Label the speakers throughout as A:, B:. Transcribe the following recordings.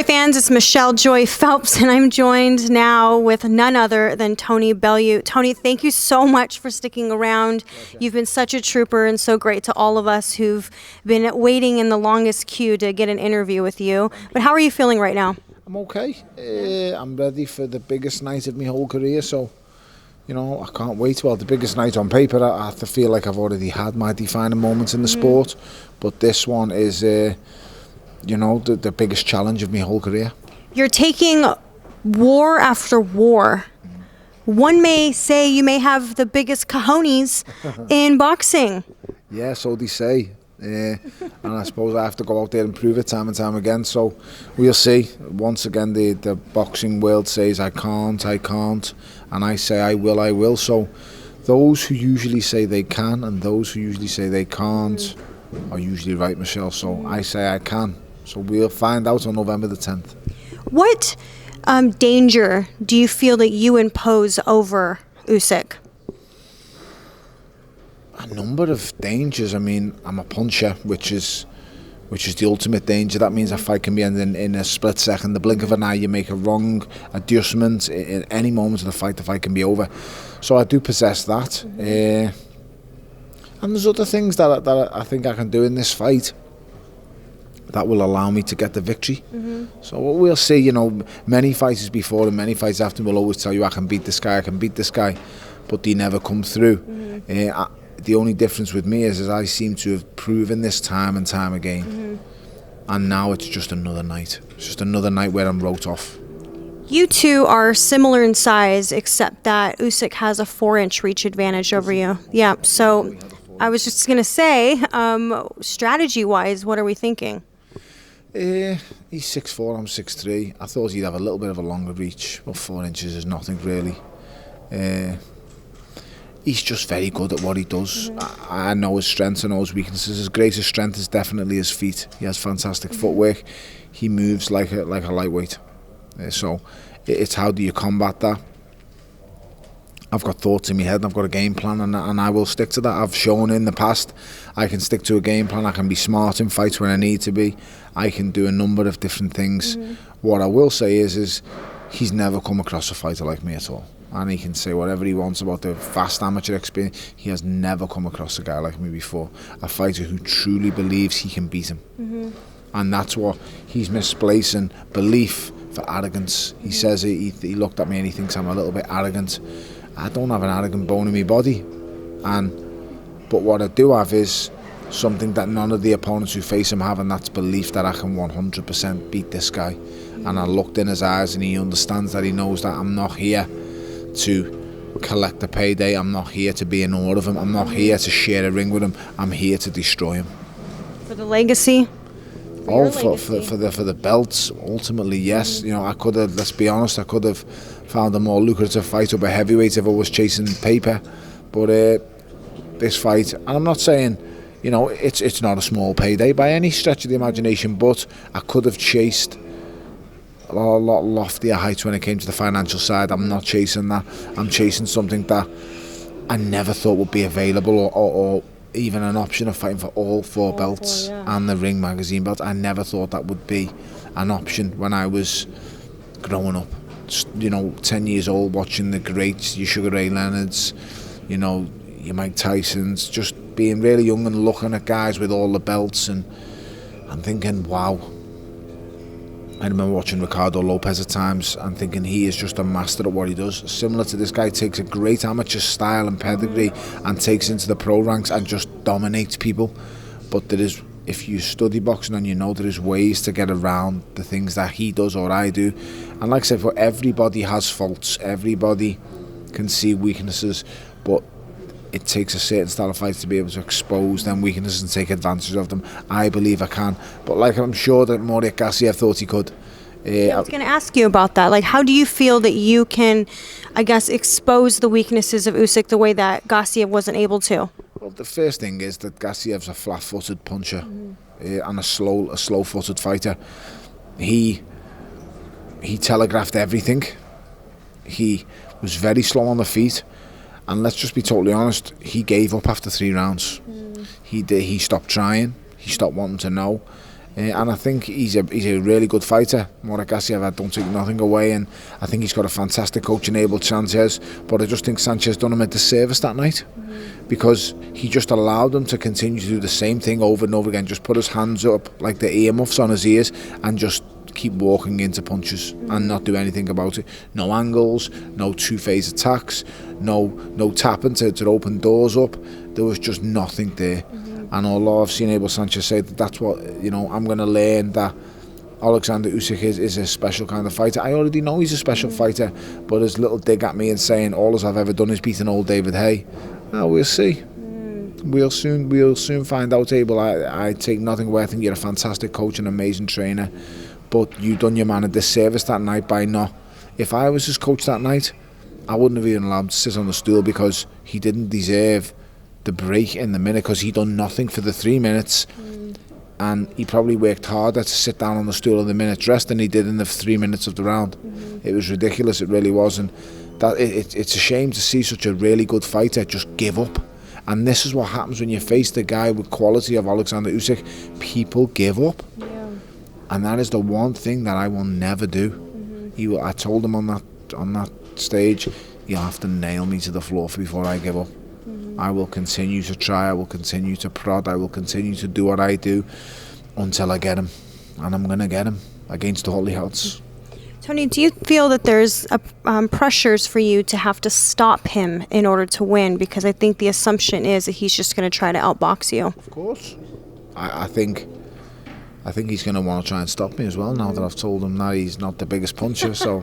A: Hi fans, it's Michelle Joy Phelps, and I'm joined now with none other than Tony Bellew. Tony, thank you so much for sticking around.
B: Pleasure.
A: You've been such a trooper and so great to all of us who've been waiting in the longest queue to get an interview with you. But how are you feeling right now?
B: I'm okay. I'm ready for the biggest night of my whole career, so you know, I can't wait. Well, the biggest night on paper, I have to feel like I've already had my defining moments in the sport, but this one is you know, the biggest challenge of my whole career.
A: You're taking war after war. One may say you may have the biggest cojones in boxing.
B: Yeah, so they say. And I suppose I have to go out there and prove it time and time again. So we'll see. Once again, the boxing world says I can't, and I say I will. So those who usually say they can and those who usually say they can't are usually right, Michelle. So I say I can. So we'll find out on November the 10th.
A: What danger do you feel that you impose over Usyk?
B: A number of dangers. I mean, I'm a puncher, which is the ultimate danger. That means a fight can be ending in a split second. The blink of an eye, you make a wrong adjustment in any moment of the fight can be over. So I do possess that. And there's other things that I think I can do in this fight that will allow me to get the victory. So we'll see. You know, many fighters before and many fighters after will always tell you I can beat this guy, but they never come through. The only difference with me is I seem to have proven this time and time again. And now it's just another night. It's just another night where I'm wrote off.
A: You two are similar in size, except that Usyk has a 4-inch reach advantage over you. Yeah, so I was just going to say, strategy-wise, what are we thinking?
B: He's 6'4", I'm 6'3". I thought he'd have a little bit of a longer reach, but 4 inches is nothing really. He's just very good at what he does. I know his strengths and his weaknesses. His greatest strength is definitely his feet. He has fantastic footwork. He moves like a lightweight. So it's how do you combat that? I've got thoughts in my head and I've got a game plan, and I will stick to that. I've shown in the past I can stick to a game plan. I can be smart in fights when I need to be. I can do a number of different things. What I will say is he's never come across a fighter like me at all. And he can say whatever he wants about the vast amateur experience. He has never come across a guy like me before. A fighter who truly believes he can beat him. And that's what he's misplacing belief for arrogance. He says he looked at me and he thinks I'm a little bit arrogant. I don't have an arrogant bone in my body. But what I do have is something that none of the opponents who face him have, and that's belief that I can 100% beat this guy. And I looked in his eyes and he understands that. He knows that I'm not here to collect a payday. I'm not here to be in awe of him. I'm not here to share a ring with him. I'm here to destroy him.
A: For the legacy?
B: For the belts, ultimately, yes. You know, I could have, let's be honest, I could have found a more lucrative fight up a heavyweight if I was chasing paper. But this fight, and I'm not saying, you know, it's not a small payday by any stretch of the imagination, but I could have chased a lot loftier heights when it came to the financial side. I'm not chasing that. I'm chasing something that I never thought would be available or even an option of fighting for all 4 belts and the Ring magazine belt. I never thought that would be an option when I was growing up. You know, 10 years old, watching the greats, your Sugar Ray Leonards, you know, your Mike Tysons, just being really young and looking at guys with all the belts and thinking, wow. I remember watching Ricardo Lopez at times and thinking he is just a master at what he does. Similar to this guy, takes a great amateur style and pedigree and takes into the pro ranks and just dominates people. But there is, if you study boxing and you know there is ways to get around the things that he does or I do. And like I said, for everybody has faults, everybody can see weaknesses, but it takes a certain style of fight to be able to expose them weaknesses and take advantage of them. I believe I can, but like I'm sure that Murat Gassiev thought he could.
A: I was going to ask you about that. Like, how do you feel that you can, I guess, expose the weaknesses of Usyk the way that Gassiev wasn't able to?
B: Well, the first thing is that Gassiev's a flat-footed puncher and a slow-footed fighter. He telegraphed everything. He was very slow on the feet. And let's just be totally honest, he gave up after 3 rounds. He stopped trying, he stopped wanting to know. And I think he's a really good fighter. Murat Gassiev, I don't take nothing away, and I think he's got a fantastic coach in Abel Sanchez. But I just think Sanchez done him a disservice that night, because he just allowed him to continue to do the same thing over and over again. Just put his hands up like the earmuffs on his ears and just keep walking into punches and not do anything about it. No angles, no two-phase attacks, no tapping to open doors up. There was just nothing there. And although I've seen Abel Sanchez say that that's what, I'm going to learn, that Alexander Usyk is a special kind of fighter. I already know he's a special fighter, but his little dig at me and saying all I've ever done is beaten old David Hay. Well, we'll see. We'll soon find out, Abel. I take nothing away. I think you're a fantastic coach and amazing trainer, but you done your man a disservice that night by not. If I was his coach that night, I wouldn't have even allowed him to sit on the stool, because he didn't deserve the break in the minute, because he done nothing for the 3 minutes, and he probably worked harder to sit down on the stool in the minute's rest than he did in the 3 minutes of the round. It was ridiculous, it really was, and that it's a shame to see such a really good fighter just give up. And this is what happens when you face the guy with quality of Alexander Usyk. People give up. And that is the one thing that I will never do. I told him on that stage, you'll have to nail me to the floor before I give up. I will continue to try, I will continue to prod, I will continue to do what I do until I get him. And I'm going to get him against all the odds.
A: Tony, do you feel that there's pressures for you to have to stop him in order to win? Because I think the assumption is that he's just going to try to outbox you.
B: Of course. I think he's going to want to try and stop me as well, now that I've told him that he's not the biggest puncher, so...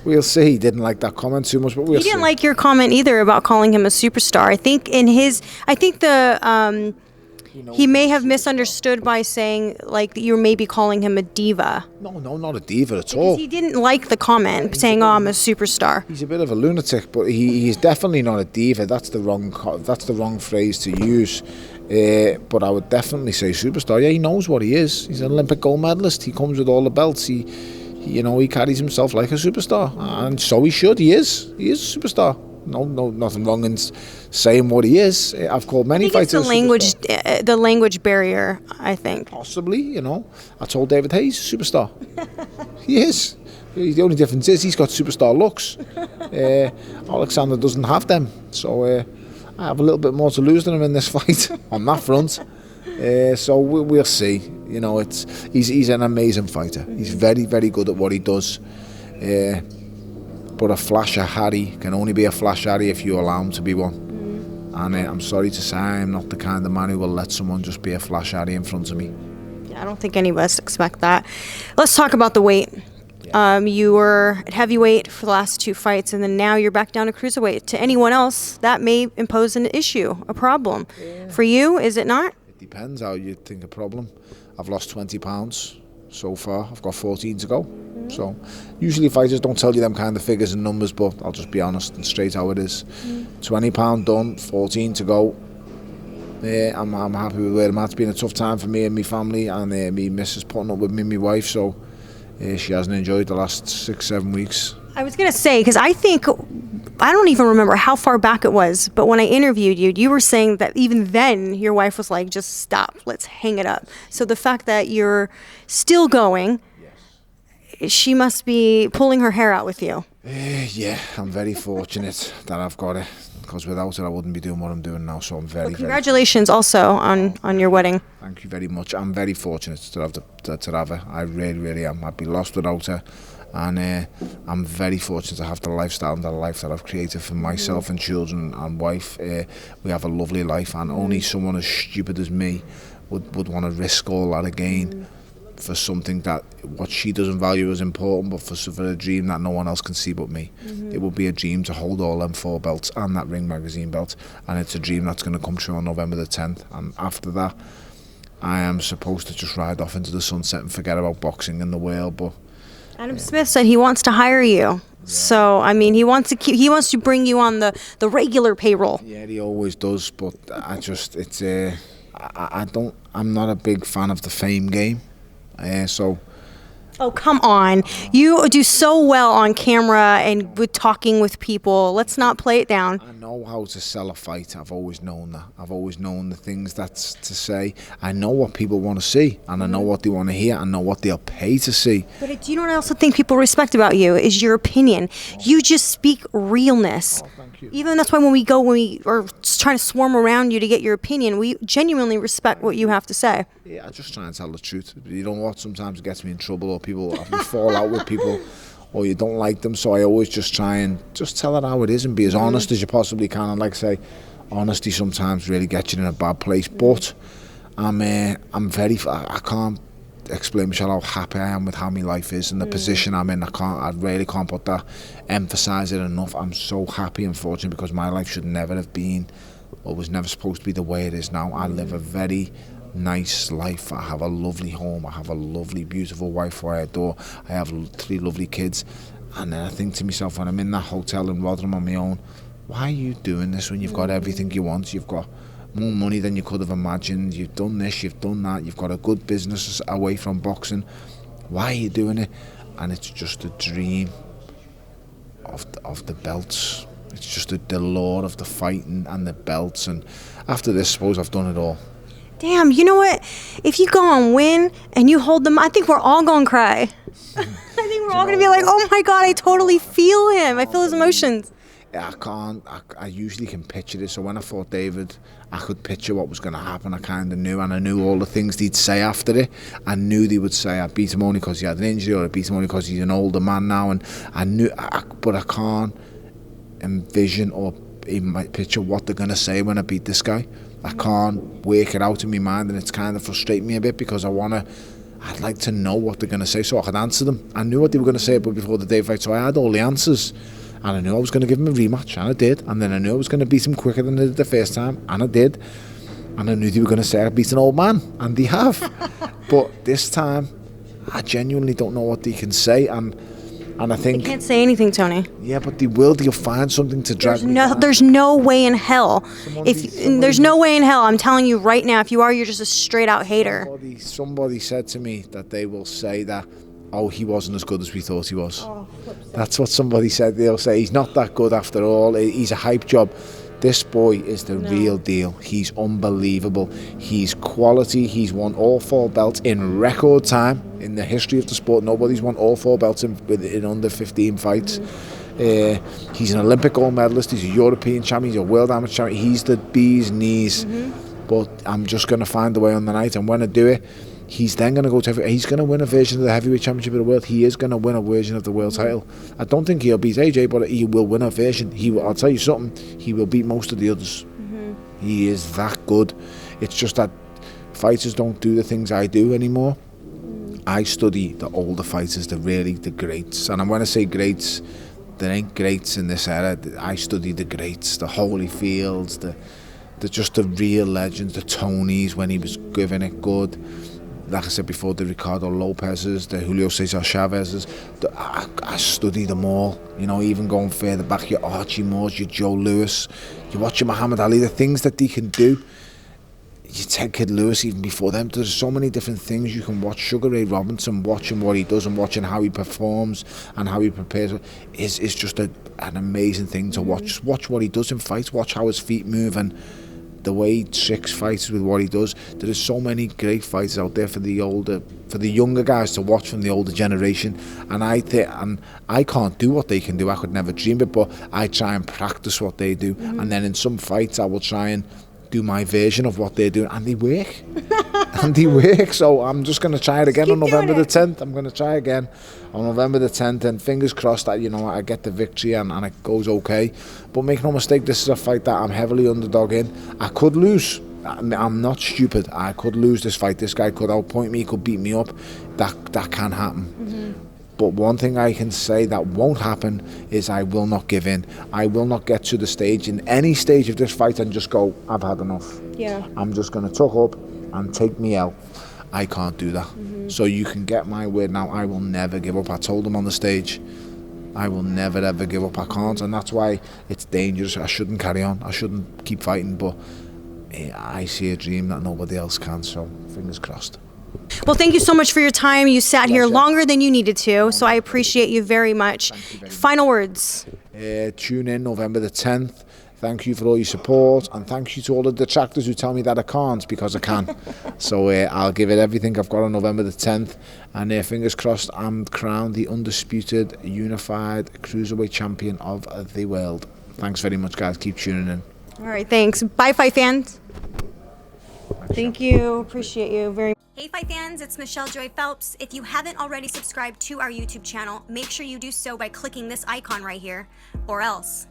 B: We'll see. He didn't like that comment too much, but we'll see.
A: He didn't like your comment either about calling him a superstar. He may have misunderstood by saying like that you were maybe calling him a diva.
B: No, not a diva at all.
A: He didn't like the comment saying, "Oh, I'm a superstar."
B: He's a bit of a lunatic, but he's definitely not a diva. That's the wrong phrase to use. But I would definitely say superstar. Yeah, he knows what he is. He's an Olympic gold medalist. He comes with all the belts. He carries himself like a superstar, and so he should. He is a superstar. No, nothing wrong in saying what he is. I've called many fighters.
A: It's the language barrier, I think.
B: Possibly, I told David Hay he's a superstar. He is. The only difference is he's got superstar looks. Alexander doesn't have them, so I have a little bit more to lose than him in this fight on that front. So we'll see. He's an amazing fighter. He's very, very good at what he does. But a flasher Harry can only be a flash Harry if you allow him to be one. And I'm sorry to say, I'm not the kind of man who will let someone just be a flash Harry in front of me.
A: Yeah, I don't think any of us expect that. Let's talk about the weight. Yeah. You were at heavyweight for the last 2 fights, and then now you're back down to cruiserweight. To anyone else, that may impose an issue, a problem. Yeah. For you, is it not?
B: Depends how you think a problem. I've lost 20 pounds so far. I've got 14 to go. So usually fighters don't tell you them kind of figures and numbers, but I'll just be honest and straight how it is. 20 pound done, 14 to go. I'm happy with where I'm at. It's been a tough time for me and my family, and me missus putting up with me and my wife, so she hasn't enjoyed the last 6-7 weeks.
A: I was going to say, because I don't even remember how far back it was, but when I interviewed you, you were saying that even then your wife was like, just stop, let's hang it up. So the fact that you're still going, yes, she must be pulling her hair out with you.
B: Yeah, I'm very fortunate that I've got it, because without it I wouldn't be doing what I'm doing now, so I'm very,
A: congratulations also on your wedding.
B: Thank you very much. I'm very fortunate to have her. I really, really am. I'd be lost without her. And I'm very fortunate to have the lifestyle and the life that I've created for myself and children and wife. We have a lovely life, and only someone as stupid as me would want to risk all that again for something that what she doesn't value as important, but for a dream that no one else can see but me. It would be a dream to hold all them 4 belts and that Ring Magazine belt, and it's a dream that's going to come true on November the 10th. And after that, I am supposed to just ride off into the sunset and forget about boxing and the world. But
A: Adam Smith said he wants to hire you. Yeah. So I mean, he wants to bring you on the regular payroll.
B: Yeah, he always does. But I'm not a big fan of the fame game. So
A: Oh, come on. You do so well on camera and with talking with people. Let's not play it down.
B: I know how to sell a fight. I've always known that. I've always known the things that's to say. I know what people want to see, and I know what they want to hear. I know what they'll pay to see.
A: But do you know what I also think people respect about you is your opinion. You just speak realness.
B: Oh, thank you.
A: Even that's why when we are trying to swarm around you to get your opinion, we genuinely respect what you have to say.
B: Yeah, I just try and tell the truth. You know what? Sometimes it gets me in trouble, or people, you fall out with people, or you don't like them. So I always just try and just tell it how it is and be as honest as you possibly can. And like I say, honesty sometimes really gets you in a bad place. But I can't explain, Michelle, how happy I am with how my life is and the position I'm in. I really can't put that, emphasize it enough. I'm so happy and fortunate because my life should never have been, or was never supposed to be the way it is now. I live a very nice life. I have a lovely home. I have a lovely, beautiful wife who I adore. I have 3 lovely kids. And then I think to myself, when I'm in that hotel in Rotherham on my own, why are you doing this when you've got everything you want? You've got more money than you could have imagined. You've done this, you've done that. You've got a good business away from boxing. Why are you doing it? And it's just a dream of the belts. It's just the lure of the fighting and the belts. And after this, I suppose I've done it all.
A: Damn, you know what? If you go and win and you hold them, I think we're all going to cry. I think we're all going to be like, oh my God, I totally feel him. I feel his emotions.
B: I usually can picture this. So when I fought David, I could picture what was going to happen. I kind of knew, and I knew all the things he'd say after it. I knew they would say I beat him only because he had an injury, or I beat him only because he's an older man now. And I knew, but I can't envision or in my picture what they're going to say when I beat this guy. I can't work it out in my mind, and it's kind of frustrating me a bit because I'd like to know what they're going to say so I could answer them. I knew what they were going to say but before the day fight, so I had all the answers. And I knew I was going to give him a rematch, and I did. And then I knew I was going to beat him quicker than I did the first time, and I did. And I knew they were going to say I beat an old man, and they have. But this time, I genuinely don't know what they can say, and I think...
A: They can't say anything, Tony.
B: Yeah, but they will. They'll find something to drag me down.
A: There's no way in hell. There's no way in hell. I'm telling you right now, if you are, you're just a straight-out hater.
B: Somebody said to me that they will say that, oh, he wasn't as good as we thought he was. Oh, that's what somebody said. They'll say he's not that good after all. He's a hype job. This boy is the real deal. He's unbelievable. He's quality. He's won all 4 belts in record time in the history of the sport. Nobody's won all 4 belts in under 15 fights. He's an Olympic gold medalist. He's a European champion. He's a world amateur champion. He's the bee's knees. But I'm just going to find a way on the night. And when I do it, he's then going to go to... He's going to win a version of the heavyweight championship of the world. He is going to win a version of the world title. I don't think he'll beat AJ, but he will win a version. I'll tell you something. He will beat most of the others. He is that good. It's just that fighters don't do the things I do anymore. I study the older fighters, the greats. And when I say greats, there ain't greats in this era. I study the greats, the Holyfields, the real legends, the Tonys when he was giving it good. Like I said before, the Ricardo Lopez's, the Julio Cesar Chavez's. I study them all. You know, even going further back, your Archie Moores, your Joe Lewis, you watch your Muhammad Ali, the things that they can do. You Ted Kid Lewis, even before them. There's so many different things you can watch. Sugar Ray Robinson, watching what he does and watching how he performs and how he prepares is just an amazing thing to watch. Just watch what he does in fights. Watch how his feet move and the way he tricks fights with what he does. There are so many great fighters out there for the younger guys to watch from the older generation. And I can't do what they can do. I could never dream it, but I try and practice what they do. And then in some fights, I will try and do my version of what they're doing, and they work. So I'm just going to try it again on November the 10th. I'm going to try again on November the 10th, and fingers crossed that I get the victory and it goes okay. But make no mistake, this is a fight that I'm heavily underdog in. I could lose. I'm not stupid. I could lose this fight. This guy could outpoint me. He could beat me up. That can happen. But one thing I can say that won't happen is I will not give in. I will not get to the stage, in any stage of this fight, and just go, I've had enough. Yeah. I'm just going to tuck up and take me out. I can't do that. So you can get my word now. I will never give up. I told them on the stage, I will never ever give up. I can't, and that's why it's dangerous. I shouldn't carry on. I shouldn't keep fighting, but I see a dream that nobody else can, so fingers crossed.
A: Well, thank you so much for your time. You sat here longer than you needed to, so I appreciate you very much. Final words.
B: Tune in November the 10th. Thank you for all your support, and thank you to all the detractors who tell me that I can't, because I can. So I'll give it everything I've got on November the 10th, and fingers crossed I'm crowned the undisputed unified cruiserweight champion of the world. Thanks very much, guys. Keep tuning in.
A: All right, thanks. Bye, Fight fans. Thank you. Appreciate you very much. Hey Fight fans, it's Michelle Joy Phelps. If you haven't already subscribed to our YouTube channel, make sure you do so by clicking this icon right here, or else